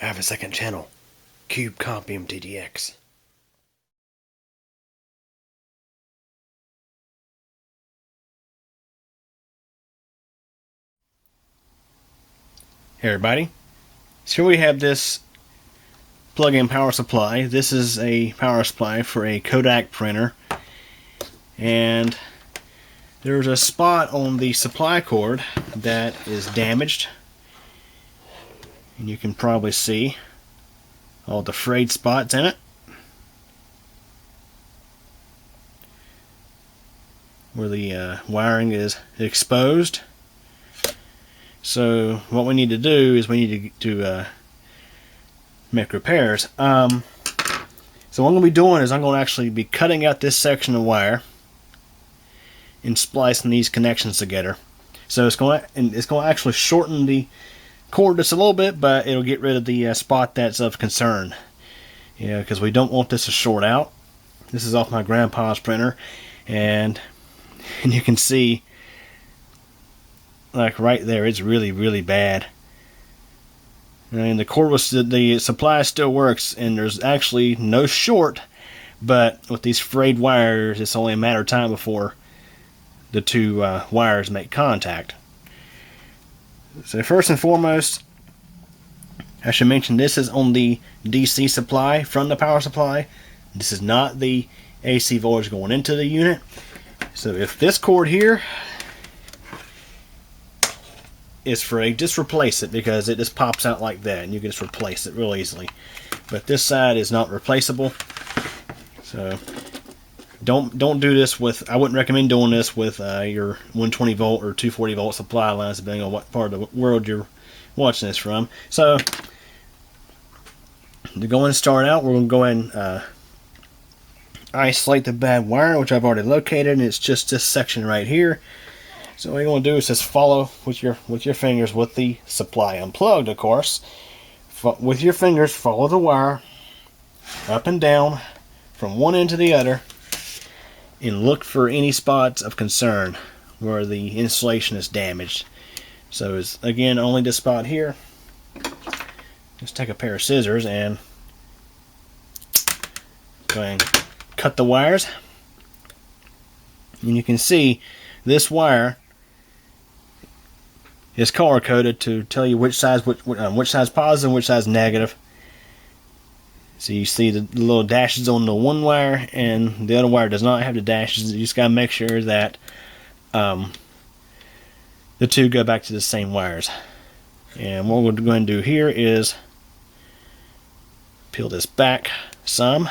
I have a second channel, Cube Comp MTDX. Hey everybody, so here we have this plug-in power supply. This is a power supply for a Kodak printer, and there's a spot on the supply cord that is damaged, and you can probably see all the frayed spots in it, where the wiring is exposed. So what we need to do is we need to make repairs. So what I'm going to be doing is I'm going to actually be cutting out this section of wire and splicing these connections together. So it's going to actually shorten the cord just a little bit, but it'll get rid of the spot that's of concern. Yeah, because we don't want this to short out. This is off my grandpa's printer, and you can see, like right there, it's really bad. I mean, the supply still works, and there's actually no short, but with these frayed wires, it's only a matter of time before the two wires make contact. So first and foremost, I should mention this is on the DC supply from the power supply. This is not the AC voltage going into the unit. So if this cord here is frayed, just replace it, because it just pops out like that and you can just replace it real easily. But this side is not replaceable, so don't do this with, I wouldn't recommend doing this with your 120 volt or 240 volt supply lines, depending on what part of the world you're watching this from. So to go and start out, we're going to go ahead and isolate the bad wire, which I've already located, and it's just this section right here. So what you're going to do is just follow with your fingers, with the supply unplugged, of course. With your fingers, follow the wire up and down from one end to the other, and look for any spots of concern where the insulation is damaged. So it's, again, only this spot here. Just take a pair of scissors and go ahead and cut the wires. And you can see this wire is color coded to tell you which side's positive and which side's negative. So you see the little dashes on the one wire, and the other wire does not have the dashes. You just gotta make sure that the two go back to the same wires. And what we're going to do here is peel this back some.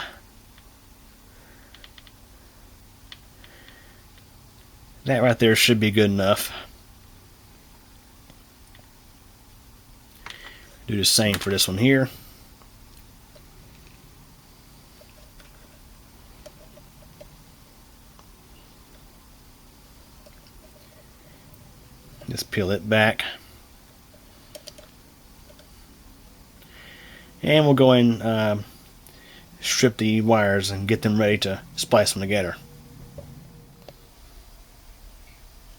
That right there should be good enough. Do the same for this one here. Just peel it back. And we'll go and strip the wires and get them ready to splice them together.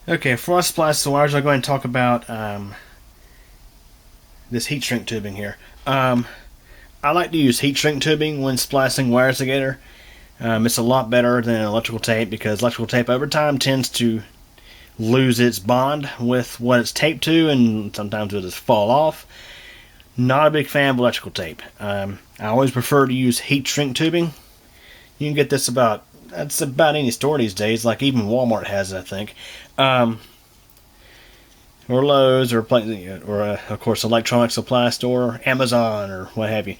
Okay, before I splice the wires, I'll go ahead and talk about this heat shrink tubing here. I like to use heat shrink tubing when splicing wires together. It's a lot better than electrical tape, because electrical tape over time tends to lose its bond with what it's taped to, and sometimes it'll just fall off. Not a big fan of electrical tape. I always prefer to use heat shrink tubing. You can get this about any store these days, like even Walmart has it, I think. Or Lowe's, or of course electronic supply store, Amazon, or what have you.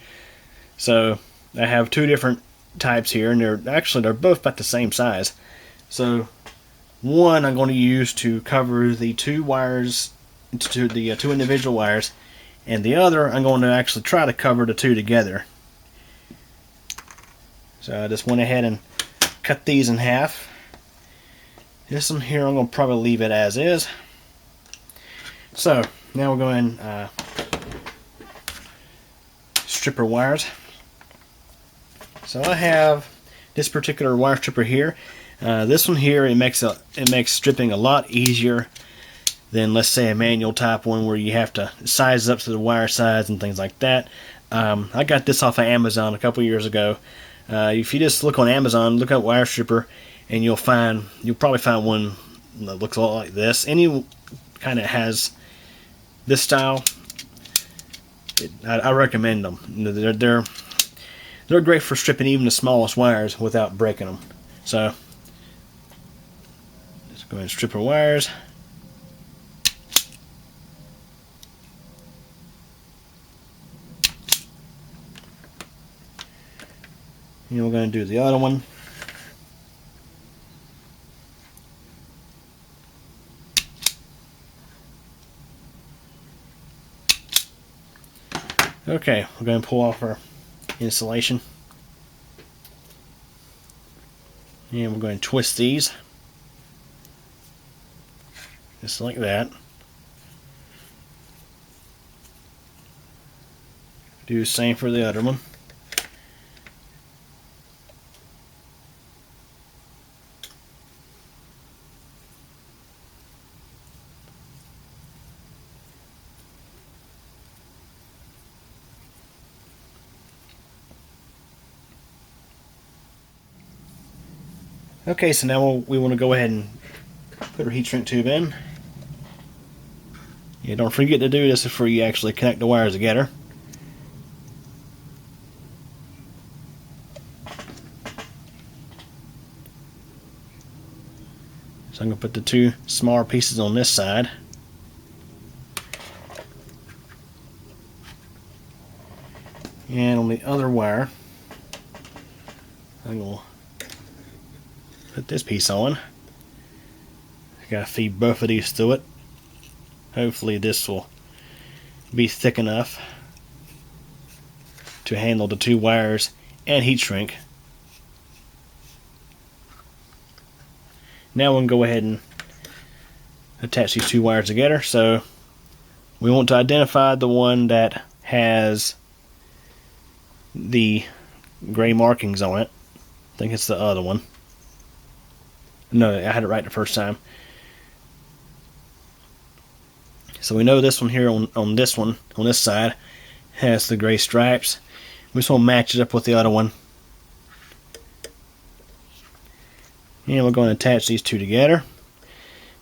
So I have two different types here, and they're both about the same size. So one I'm going to use to cover the two wires, to the two individual wires, and the other I'm going to actually try to cover the two together. So I just went ahead and cut these in half. This one here, I'm going to probably leave it as is. So now we're going to strip our wires. So I have this particular wire stripper here. This one here, it makes stripping a lot easier than, let's say, a manual type one where you have to size up to the wire size and things like that. I got this off of Amazon a couple years ago. If you just look on Amazon, look up wire stripper, and you'll probably find one that looks a lot like this. Any kind of has this style, I recommend them. They're great for stripping even the smallest wires without breaking them. So let's go ahead and strip our wires. And we're going to do the other one. Okay, we're going to pull off our insulation. And we're going to twist these. Just like that. Do the same for the other one. Okay, so now we want to go ahead and put our heat shrink tube in. Yeah, don't forget to do this before you actually connect the wires together. So I'm going to put the two smaller pieces on this side. And on the other wire, I'm going to put this piece on. Got to feed both of these through it. Hopefully this will be thick enough to handle the two wires and heat shrink. Now we can go ahead and attach these two wires together. So we want to identify the one that has the gray markings on it. I think it's the other one. No, I had it right the first time. So we know this one here on this side has the gray stripes. We just want to match it up with the other one. And we're going to attach these two together.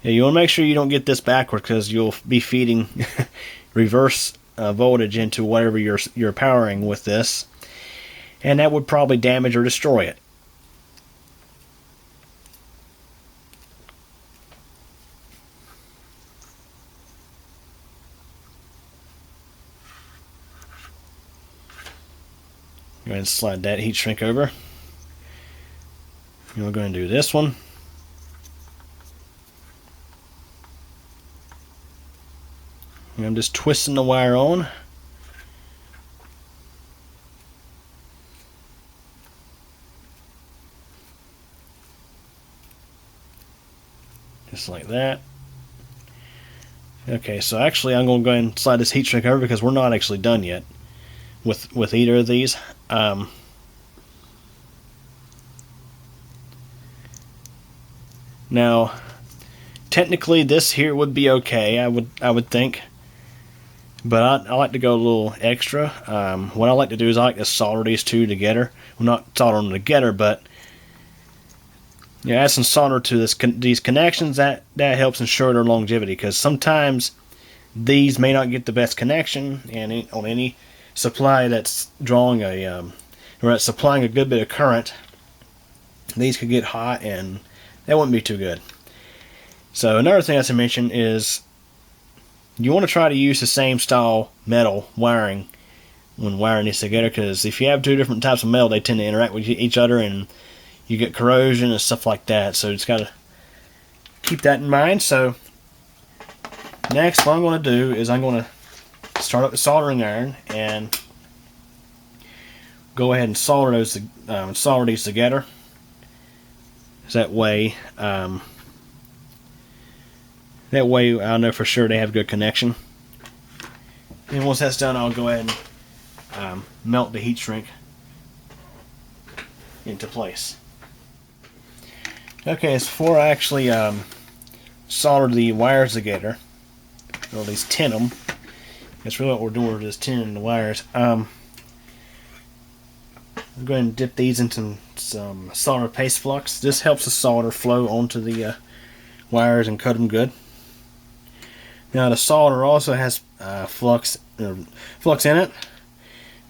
Yeah, you want to make sure you don't get this backward because you'll be feeding reverse voltage into whatever you're powering with this. And that would probably damage or destroy it. Go ahead and slide that heat shrink over. And we're going to do this one. And I'm just twisting the wire on. Just like that. Okay, so actually I'm going to go ahead and slide this heat shrink over because we're not actually done yet with either of these. Now, technically this here would be okay, I would think, but I like to go a little extra. What I like to do is I like to solder these two together. Well, not solder them together, but add some solder to these connections. That helps ensure their longevity, because sometimes these may not get the best connection, and on any supply that's drawing or that's supplying a good bit of current, these could get hot and that wouldn't be too good. So another thing I should mention is you want to try to use the same style metal wiring when wiring these together, because if you have two different types of metal, they tend to interact with each other and you get corrosion and stuff like that. So just got to keep that in mind. So next, what I'm going to do is I'm going to start up the soldering iron and go ahead and solder these together. So that way I'll know for sure they have good connection. And once that's done, I'll go ahead and melt the heat shrink into place. Okay, so before I actually solder the wires together, or at least tin them. That's really what we're doing, is tinning the wires. I'm going to dip these into some solder paste flux. This helps the solder flow onto the wires and cut them good. Now the solder also has flux in it.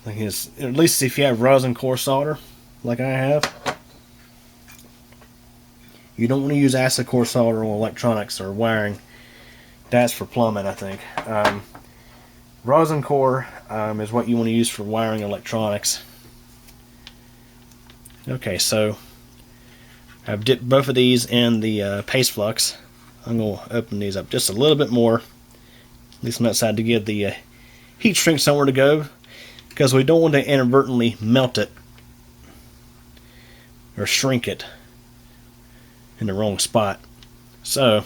Like at least if you have resin core solder, like I have. You don't want to use acid core solder on electronics or wiring. That's for plumbing, I think. Resin core is what you want to use for wiring electronics. Okay, so I've dipped both of these in the paste flux. I'm going to open these up just a little bit more, at least on that side, to give the heat shrink somewhere to go, because we don't want to inadvertently melt it or shrink it in the wrong spot. So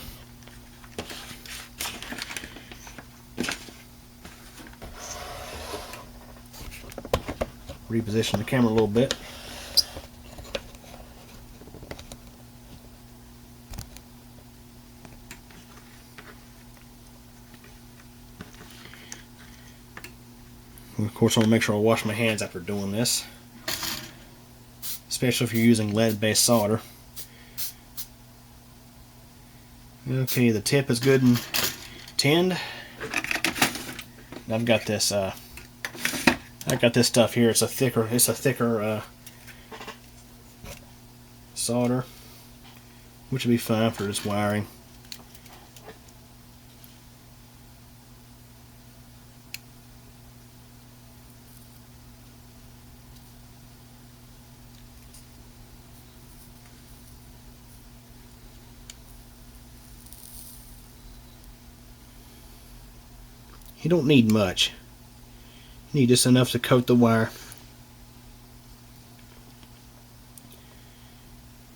reposition the camera a little bit. And of course, I want to make sure I wash my hands after doing this, especially if you're using lead-based solder. Okay, the tip is good and tinned. I've got this. I got this stuff here. It's a thicker solder, which would be fine for just wiring. You don't need much. You need just enough to coat the wire.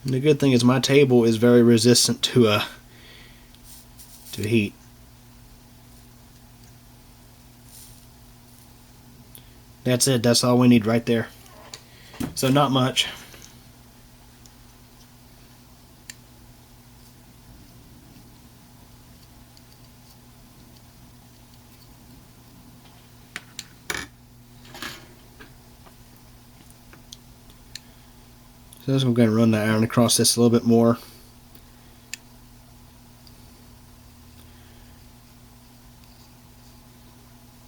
And the good thing is my table is very resistant to heat. That's it. That's all we need right there. So not much. So I'm going to run the iron across this a little bit more.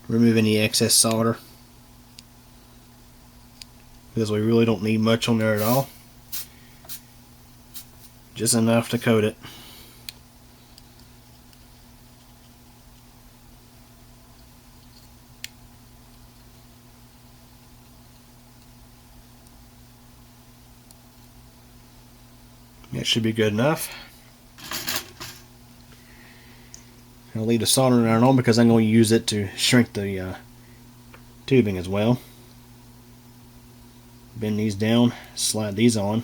Remove any excess solder, because we really don't need much on there at all. Just enough to coat it. That should be good enough. I'll leave the soldering iron on because I'm going to use it to shrink the tubing as well. Bend these down, slide these on.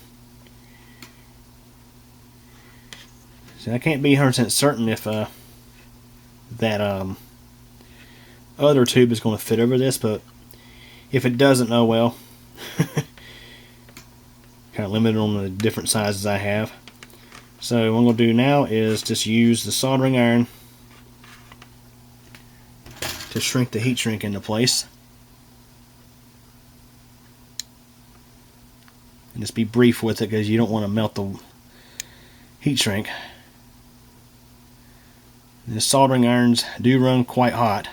See, I can't be 100% certain if that other tube is going to fit over this, but if it doesn't, oh well. Kind of limited on the different sizes I have. So what I'm going to do now is just use the soldering iron to shrink the heat shrink into place. And just be brief with it, because you don't want to melt the heat shrink. The soldering irons do run quite hot.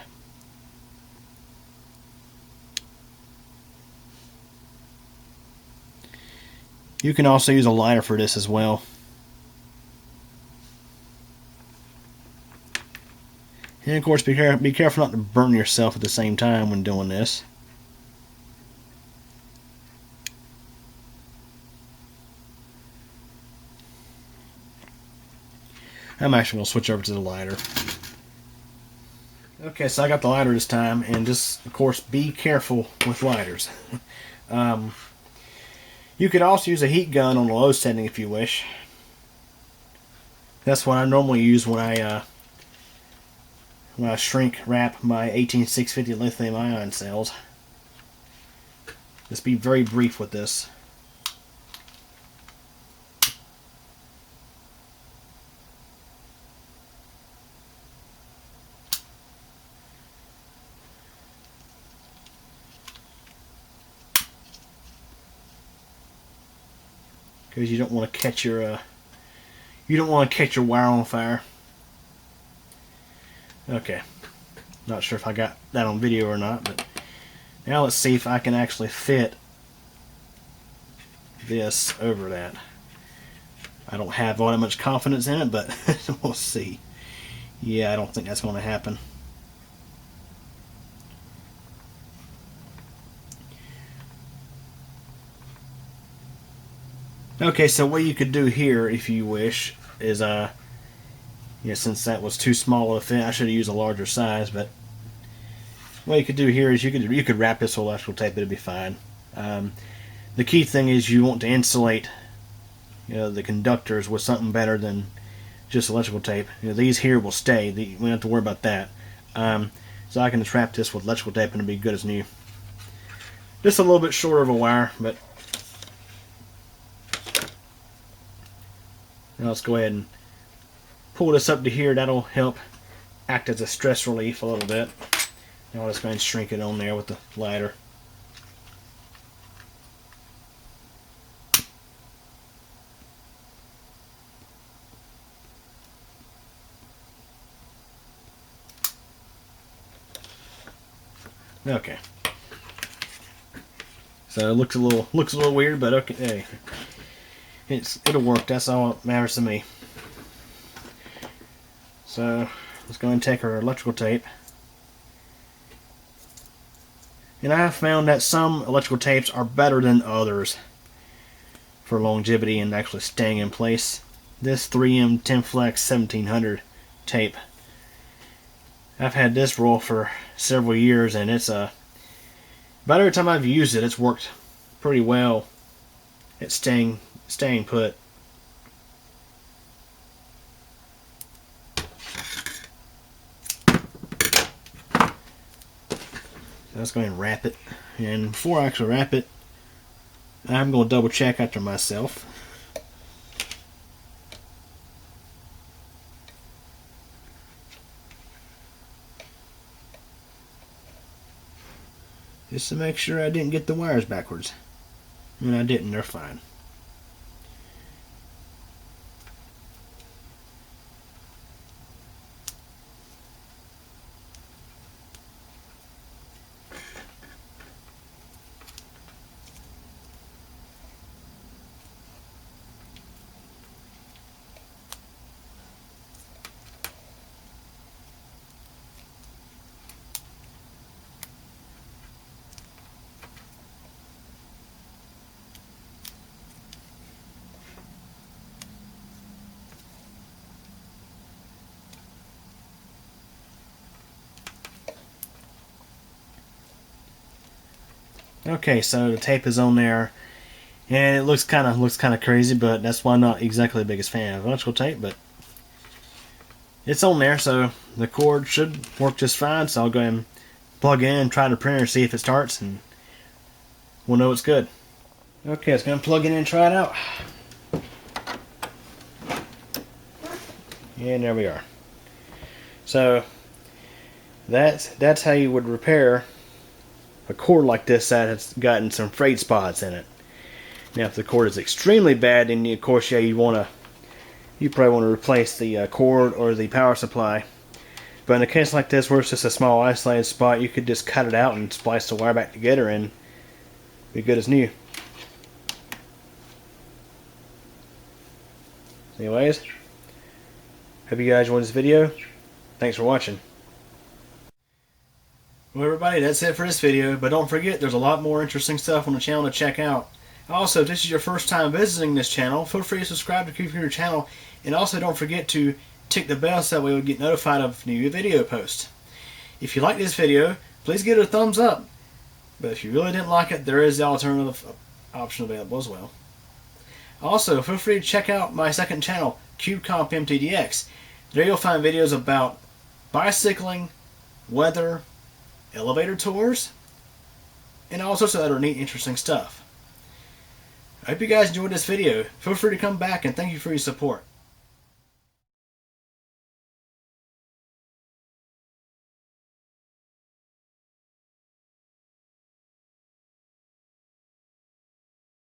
You can also use a lighter for this as well. And of course, be careful not to burn yourself at the same time when doing this. I'm actually going to switch over to the lighter. Okay, so I got the lighter this time, and just, of course, be careful with lighters. You could also use a heat gun on the low setting if you wish. That's what I normally use when I shrink wrap my 18650 lithium ion cells. Just be very brief with this. because you don't want to catch your wire on fire. Okay, not sure if I got that on video or not, but now let's see if I can actually fit this over that. I don't have all that much confidence in it, but we'll see. Yeah, I don't think that's going to happen. Okay, so what you could do here, if you wish, is since that was too small of a fit, I should have used a larger size. But what you could do here is you could wrap this with electrical tape; it'd be fine. The key thing is you want to insulate, the conductors with something better than just electrical tape. These here will stay. We don't have to worry about that. So I can just wrap this with electrical tape and it'll be good as new. Just a little bit shorter of a wire, but now let's go ahead and pull this up to here. That'll help act as a stress relief a little bit. Now I'll just go ahead and shrink it on there with the lighter. Okay. So it looks a little weird, but okay. Hey, it'll work. That's all that matters to me. So let's go ahead and take our electrical tape. And I have found that some electrical tapes are better than others for longevity and actually staying in place. This 3M Tenflex 1700 tape, I've had this roll for several years, and it's about every time I've used it, it's worked pretty well at staying put. So let's go ahead and wrap it. And before I actually wrap it, I'm going to double check after myself. Just to make sure I didn't get the wires backwards. And I didn't, they're fine. Okay, so the tape is on there, and it looks kind of crazy, but that's why I'm not exactly the biggest fan of electrical tape. But it's on there, so the cord should work just fine. So I'll go ahead and plug in, try the printer, see if it starts, and we'll know it's good. Okay, it's gonna plug it in and try it out. And there we are. So that's how you would repair a cord like this that has gotten some frayed spots in it. Now, if the cord is extremely bad, then of course, yeah, you probably want to replace the cord or the power supply. But in a case like this, where it's just a small isolated spot, you could just cut it out and splice the wire back together and be good as new. Anyways, hope you guys enjoyed this video. Thanks for watching. Well, everybody, that's it for this video, but don't forget there's a lot more interesting stuff on the channel to check out. Also, if this is your first time visiting this channel, feel free to subscribe to keep your channel, and also don't forget to tick the bell so that way you'll get notified of new video posts. If you like this video, please give it a thumbs up, but if you really didn't like it, there is the alternative option available as well. Also, feel free to check out my second channel, CubeComp MTDX. There you'll find videos about bicycling, weather, elevator tours, and all sorts of other neat, interesting stuff. I hope you guys enjoyed this video. Feel free to come back, and thank you for your support.